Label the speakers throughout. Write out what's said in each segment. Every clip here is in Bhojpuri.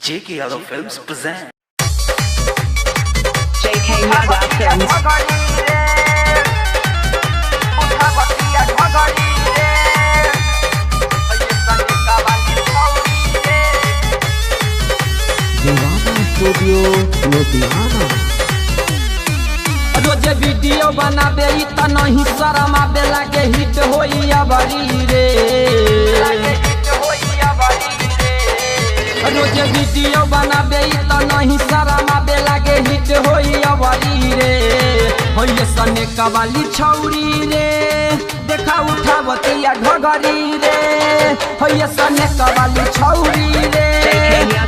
Speaker 1: JK Yadav Films present.
Speaker 2: JK Yadav Films.
Speaker 3: Studio Ludhiana.
Speaker 4: रोजे वीडियो बनाबे त नहीं शर्म आबे लागे हिट होई अबरी रे। रोजे वीडियो बनाबे त नहीं शर्म आबे लागे हिट होई अबरी रे। होइए सने कवाली छौरी रे, देखा उठावतिया घगरी रे। होइए सने कवाली छौरी रे,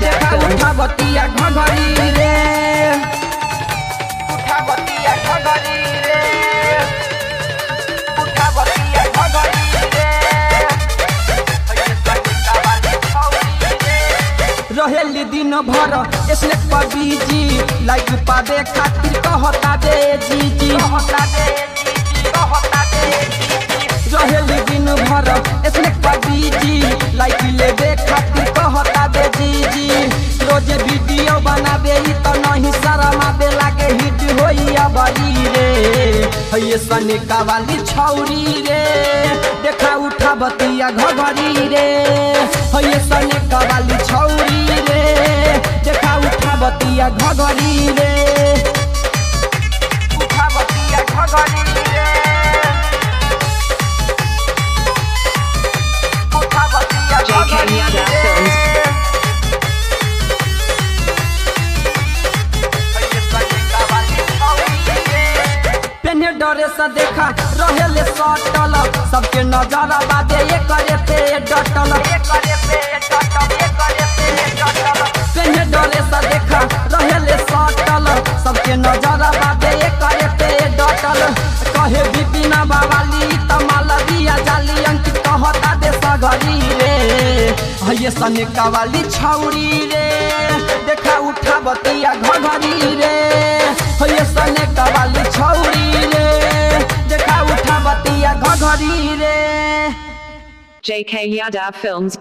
Speaker 4: देखा उठावतिया घगरी रे। उठावतिया घगरी रे, उठावतिया घगरी रे। होइए सने कवाली छौरी रे, रहेली दिन भर स्नैक पर बीजी, लाइक पावे खातिर कहता दे जीजी, कहता दे जीजी, कहता दे जीजी। रहेली दिन भर स्नैक पर बीजी, लाइक लेबे खातिर कहता दे जीजी। रोज वीडियो बनाबे त नहीं शर्म आबे लागे हिट होई अबरी रे। हइए सने कवाली छौरी रे, देखा उठावतिया घगरी रे। हइए सने कवाली छौरी रे, देखा उठावतिया घगरी रे। उठावतिया घगरी रे, उठावतिया घगरी रे। पेने डरे से देखा रहेले सटल, सबके नजर बादे ये करे पे डटल, ये करे पे डटल, ये करे पे डटल। पेने डरे से देखा रहेले सटल, सबके नजर बादे ये करे पे डटल। कहे बिपिना बावाली तमाल दिया जाली अंकित कहता दे सगरी रे। हइए सने कवाली छौरी रे, देखा उठावतिया घगरी रे। हइए सने कवाली छौरी रे, देखा उठावतिया घगरी रे।
Speaker 2: JK Yadav Films.